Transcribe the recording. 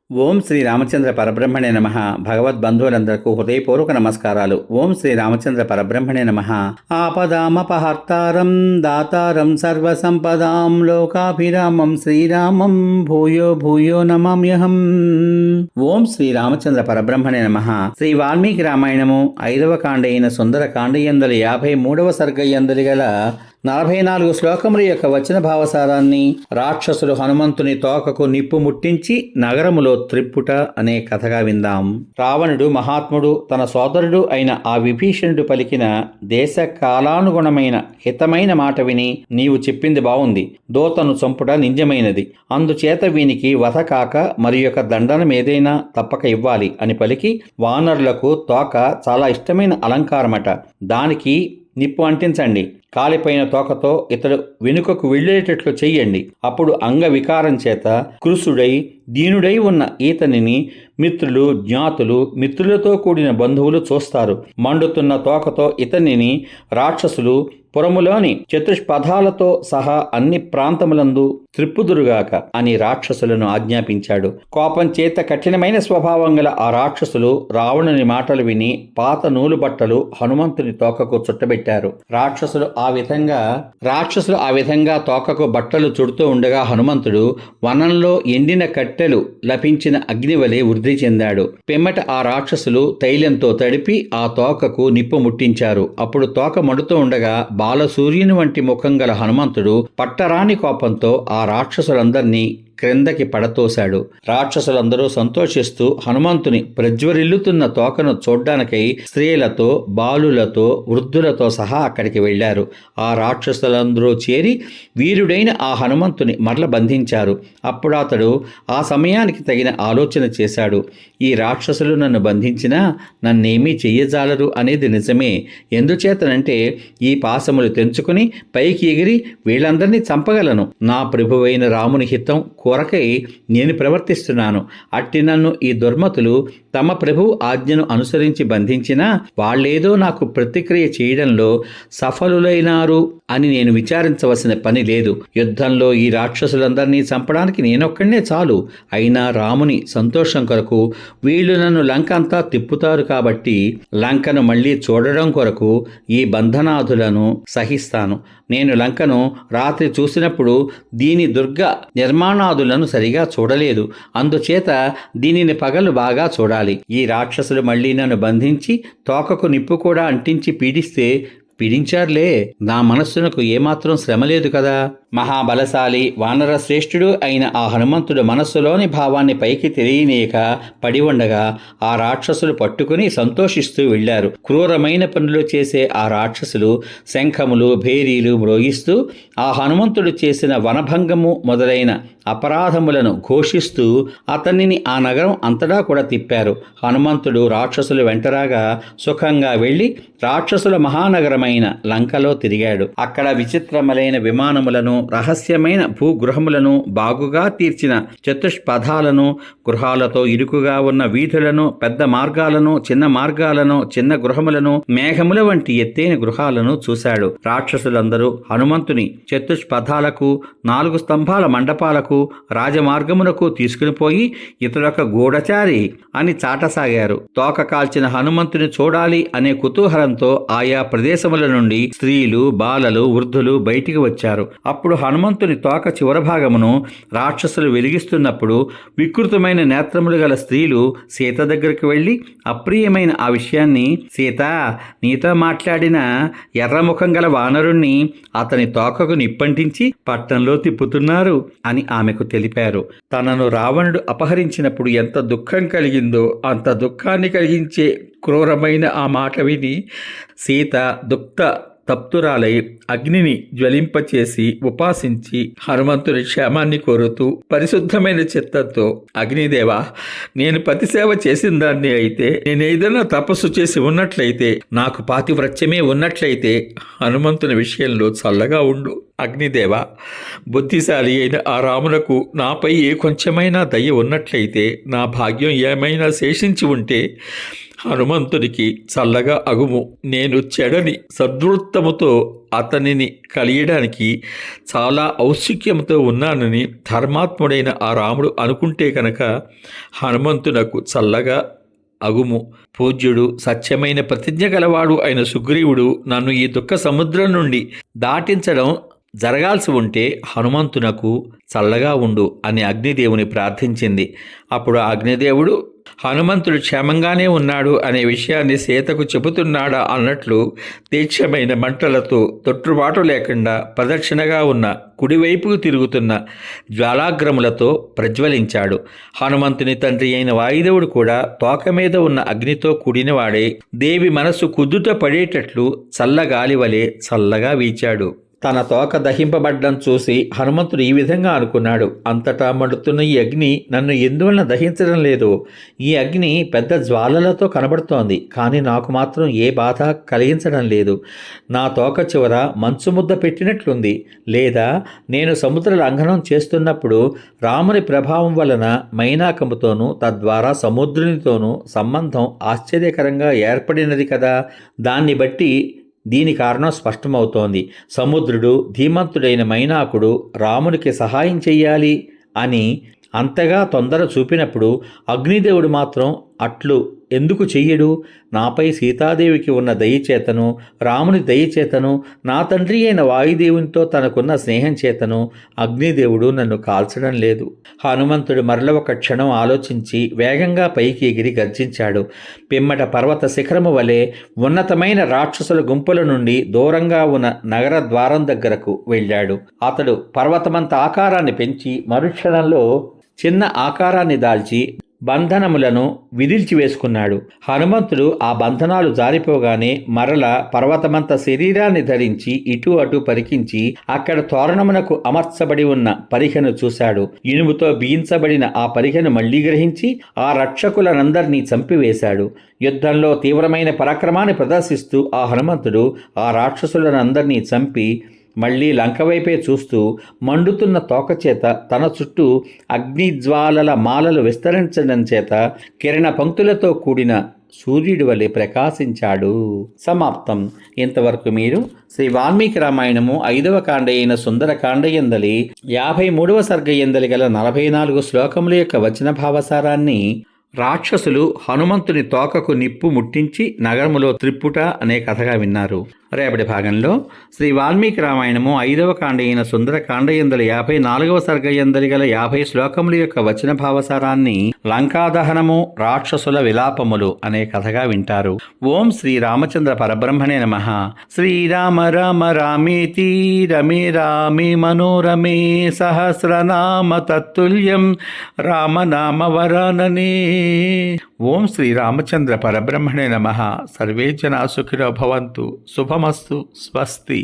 ఓం శ్రీ రామచంద్ర పరబ్రహ్మణే నమః. భగవద్బంధువులందరకు హృదయపూర్వక నమస్కారాలు. ఓం శ్రీ రామచంద్ర పరబ్రహ్మణే నమః. ఆపదామపహర్తారం దాతారం సర్వసంపదాం లోకాభిరామం శ్రీరామం భూయో భూయో నమామ్యహం. ఓం శ్రీ రామచంద్ర పరబ్రహ్మణే నమః. శ్రీ వాల్మీకి రామాయణము 5వ కాండ అయిన సుందర కాండయందలి 53వ సర్గయందలి గల 44 శ్లోకముల యొక్క వచన భావసారాన్ని రాక్షసులు హనుమంతుని తోకకు నిప్పు ముట్టించి నగరములో త్రిప్పుట అనే కథగా విందాం. రావణుడు మహాత్ముడు తన సోదరుడు అయిన ఆ విభీషణుడు పలికిన దేశ కాలానుగుణమైన హితమైన మాట విని, నీవు చెప్పింది బావుంది, దోతను చంపుట నిజమైనది, అందుచేత వీనికి వధ కాక మరి యొక్క దండనం ఏదైనా తప్పక ఇవ్వాలి అని పలికి, వానరులకు తోక చాలా ఇష్టమైన అలంకారమట, దానికి నిప్పు అంటించండి, కాలిపోయిన తోకతో ఇతడు వెనుకకు వెళ్ళేటట్లు చెయ్యండి, అప్పుడు అంగవికారం చేత కృశుడై దీనుడై ఉన్న ఈతనిని మిత్రులు జ్ఞాతులు మిత్రులతో కూడిన బంధువులు చూస్తారు. మండుతున్న తోకతో ఇతనిని రాక్షసులు పురములోని చతుష్పథాలతో సహా అన్ని ప్రాంతములందు త్రిప్పుదురుగాక అని రాక్షసులను ఆజ్ఞాపించాడు. కోపం చేత కఠినమైన స్వభావం గల ఆ రాక్షసులు రావణుని మాటలు విని పాత నూలు బట్టలు హనుమంతుని తోకకు చుట్టబెట్టారు. రాక్షసులు ఆ విధంగా తోకకు బట్టలు చుడుతూ ఉండగా హనుమంతుడు వనంలో ఎండిన కట్టెలు లభించిన అగ్నివలే వృద్ధి చెందాడు. పిమ్మట ఆ రాక్షసులు తైలంతో తడిపి ఆ తోకకు నిప్పు ముట్టించారు. అప్పుడు తోక మండుతూ ఉండగా బాలసూర్యుని వంటి ముఖం గల హనుమంతుడు పట్టరాని కోపంతో ఆ రాక్షసులందర్నీ క్రిందకి పడతోశాడు. రాక్షసులందరూ సంతోషిస్తూ హనుమంతుని ప్రజ్వరిల్లుతున్న తోకను చూడ్డానికై స్త్రీలతో బాలులతో వృద్ధులతో సహా అక్కడికి వెళ్లారు. ఆ రాక్షసులందరూ చేరి వీరుడైన ఆ హనుమంతుని మరల బంధించారు. అప్పుడు అతడు ఆ సమయానికి తగిన ఆలోచన చేశాడు. ఈ రాక్షసులు నన్ను బంధించినా నన్నేమీ చెయ్యజాలరు అనేది నిజమే. ఎందుచేతనంటే ఈ పాశములు తెంచుకుని పైకి ఎగిరి వీళ్ళందరినీ చంపగలను. నా ప్రభువైన రాముని హితం కొరకై నేను ప్రవర్తిస్తున్నాను. అట్టి నన్ను ఈ దుర్మతులు తమ ప్రభువు ఆజ్ఞను అనుసరించి బంధించినా వాళ్ళేదో నాకు ప్రతిక్రియ చేయడంలో సఫలులైనారు అని నేను విచారించవలసిన పని లేదు. యుద్ధంలో ఈ రాక్షసులందరినీ చంపడానికి నేనొక్కడే చాలు. అయినా రాముని సంతోషం కొరకు వీళ్ళు నన్ను లంక అంతా తిప్పుతారు కాబట్టి లంకను మళ్ళీ చూడడం కొరకు ఈ బంధనాథులను సహిస్తాను. నేను లంకను రాత్రి చూసినప్పుడు దీని దుర్గ నిర్మాణాదులను సరిగా చూడలేదు. అందుచేత దీనిని పగలు బాగా చూడాలి. ఈ రాక్షసులు మళ్ళీ నన్ను బంధించి తోకకు నిప్పు కూడా అంటించి పీడించారులే, నా మనస్సునకు ఏమాత్రం శ్రమ లేదు కదా. మహాబలశాలి వానర శ్రేష్ఠుడు అయిన ఆ హనుమంతుడు మనస్సులోని భావాన్ని పైకి తెలియనీయక పడి ఉండగా ఆ రాక్షసులు పట్టుకుని సంతోషిస్తూ వెళ్లారు. క్రూరమైన పనులు చేసే ఆ రాక్షసులు శంఖములు భేరీలు మ్రోగిస్తూ ఆ హనుమంతుడు చేసిన వనభంగము మొదలైన అపరాధములను ఘోషిస్తూ అతనిని ఆ నగరం అంతటా కూడా తిప్పారు. హనుమంతుడు రాక్షసులు వెంటరాగా సుఖంగా వెళ్లి రాక్షసుల మహానగరమైన లంకలో తిరిగాడు. అక్కడ విచిత్రములైన విమానములను, రహస్యమైన భూగృహములను, బాగుగా తీర్చిన చతుష్పథాలను, గృహాలతో ఇరుకుగా ఉన్న వీధులను, పెద్ద మార్గాలను, చిన్న గృహములను, మేఘముల వంటి ఎత్తైన గృహాలను చూశాడు. రాక్షసులందరూ హనుమంతుని చతుష్పథాలకు, 4 స్తంభాల మండపాలకు, రాజమార్గమునకు తీసుకుని పోయి ఇతడొక గూఢచారి అని చాటసాగారు. తోక కాల్చిన హనుమంతుని చూడాలి అనే కుతూహలంతో ఆయా ప్రదేశముల నుండి స్త్రీలు, బాలలు, వృద్ధులు బయటికి వచ్చారు. అప్పుడు హనుమంతుని తోక చివరి భాగమును రాక్షసులు వెలిగిస్తున్నప్పుడు వికృతమైన నేత్రములు గల స్త్రీలు సీత దగ్గరికి వెళ్ళి అప్రియమైన ఆ విషయాన్ని, సీత, నీతో మాట్లాడిన ఎర్రముఖం గల వానరుణ్ణి అతని తోకకు నిప్పంటించి పట్టణంలో తిప్పుతున్నారు అని ఆమెకు తెలిపారు. తనను రావణుడు అపహరించినప్పుడు ఎంత దుఃఖం కలిగిందో అంత దుఃఖాన్ని కలిగించే క్రూరమైన ఆ మాట విని సీత తప్తురాలై అగ్నిని జ్వలింపచేసి ఉపాసించి హనుమంతుని క్షేమాన్ని కోరుతూ పరిశుద్ధమైన చిత్తంతో, అగ్నిదేవా, నేను పతిసేవ చేసిన దాన్ని అయితే, నేనేదైనా తపస్సు చేసి ఉన్నట్లయితే, నాకు పాతివ్రత్యమే ఉన్నట్లయితే హనుమంతుని విషయంలో చల్లగా ఉండు. అగ్నిదేవ, బుద్ధిశాలి అయిన ఆ రామునకు నాపై ఏ కొంచెమైనా దయ ఉన్నట్లయితే, నా భాగ్యం ఏమైనా శేషించి ఉంటే హనుమంతునికి చల్లగా అగుము. నేను చెడని సద్వృత్తముతో అతనిని కలియడానికి చాలా ఔత్సుక్యంతో ఉన్నానని ధర్మాత్ముడైన ఆ రాముడు అనుకుంటే కనుక హనుమంతునకు చల్లగా అగుము. పూజ్యుడు సత్యమైన ప్రతిజ్ఞ గలవాడు అయిన సుగ్రీవుడు నన్ను ఈ దుఃఖ సముద్రం నుండి దాటించడం జరగాల్సి ఉంటే హనుమంతునకు చల్లగా ఉండు అని అగ్నిదేవుని ప్రార్థించింది. అప్పుడు అగ్నిదేవుడు హనుమంతుడు క్షేమంగానే ఉన్నాడు అనే విషయాన్ని సీతకు చెబుతున్నాడా అన్నట్లు తీక్షమైన మంటలతో తొట్టుబాటు లేకుండా ప్రదక్షిణగా ఉన్న కుడివైపుకు తిరుగుతున్న జ్వాలాగ్రములతో ప్రజ్వలించాడు. హనుమంతుని తండ్రి అయిన వాయుదేవుడు కూడా తోక మీద ఉన్న అగ్నితో కూడినవాడే దేవి మనసు కుదుట పడేటట్లు చల్లగాలి వలె చల్లగా వీచాడు. తన తోక దహింపబడ్డం చూసి హనుమంతుడు ఈ విధంగా అనుకున్నాడు, అంతటా మండుతున్న ఈ అగ్ని నన్ను ఎందువలన దహించడం లేదు? ఈ అగ్ని పెద్ద జ్వాలలతో కనబడుతోంది, కానీ నాకు మాత్రం ఏ బాధ కలిగించడం లేదు. నా తోక చివర మంచు ముద్ద పెట్టినట్లుంది. లేదా నేను సముద్ర లంఘనం చేస్తున్నప్పుడు రాముని ప్రభావం వలన మైనాకముతోనూ తద్వారా సముద్రునితోనూ సంబంధం ఆశ్చర్యకరంగా ఏర్పడినది కదా. దాన్ని బట్టి దీని కారణం స్పష్టమవుతోంది. సముద్రుడు ధీమంతుడైన మైనాకుడు రామునికి సహాయం చెయ్యాలి అని అంతగా తొందర చూపినప్పుడు అగ్నిదేవుడు మాత్రం అట్లు ఎందుకు చెయ్యడు? నాపై సీతాదేవికి ఉన్న దయచేతను, రాముని దయచేతను, నా తండ్రి అయిన వాయుదేవునితో తనకున్న స్నేహం చేతను అగ్నిదేవుడు నన్ను కాల్చడం లేదు. హనుమంతుడు మరల ఒక క్షణం ఆలోచించి వేగంగా పైకి ఎగిరి గర్జించాడు. పిమ్మట పర్వత శిఖరము వలె ఉన్నతమైన రాక్షసుల గుంపుల నుండి దూరంగా ఉన్న నగర ద్వారం దగ్గరకు వెళ్ళాడు. అతడు పర్వతమంత ఆకారాన్ని పెంచి మరుక్షణంలో చిన్న ఆకారాన్ని దాల్చి బంధనములను విదిల్చి వేసుకున్నాడు. హనుమంతుడు ఆ బంధనాలు జారిపోగానే మరల పర్వతమంత శరీరాన్ని ధరించి ఇటు అటు పరికించి అక్కడ తోరణమునకు అమర్చబడి ఉన్న పరిఖను చూశాడు. ఇనుముతో బిగించబడిన ఆ పరిఖను మళ్లీ గ్రహించి ఆ రక్షకులనందరినీ చంపివేశాడు. యుద్ధంలో తీవ్రమైన పరాక్రమాన్ని ప్రదర్శిస్తూ ఆ హనుమంతుడు ఆ రాక్షసులనందరినీ చంపి మళ్లీ లంక వైపే చూస్తూ మండుతున్న తోక చేత తన చుట్టూ అగ్నిజ్వాలల మాలలు విస్తరించడం చేత కిరణ పంక్తులతో కూడిన సూర్యుడి వలె ప్రకాశించాడు. సమాప్తం. ఇంతవరకు మీరు శ్రీ వాల్మీకి రామాయణము 5వ కాండ అయిన సుందరకాండ యందలి 53వ సర్గ యందలి గల 44 శ్లోకముల యొక్క వచన భావసారాన్ని రాక్షసులు హనుమంతుని తోకకు నిప్పు ముట్టించి నగరములో త్రిప్పుట అనే కథగా విన్నారు. రేపటి భాగంలో శ్రీ వాల్మీకి రామాయణము 5వ కాండ అయిన సుందరకాండ యందలి 54వ సర్గ యందలి గల 50 శ్లోకముల యొక్క వచన భావసారాన్ని లంకాదహనము రాక్షసుల విలాపములు అనే కథగా వింటారు. ఓం శ్రీ రామచంద్ర పరబ్రహ్మణే నమః. శ్రీరామ రామ రామేతి రమే రామే మనోరమే సహస్రనామ తత్తుల్యం రామనామ వరాననే. ఓం శ్రీ రామచంద్ర పరబ్రహ్మణే నమః. సర్వే జనా సుఖినో భవంతు. శుభమస్తు. స్వస్తి.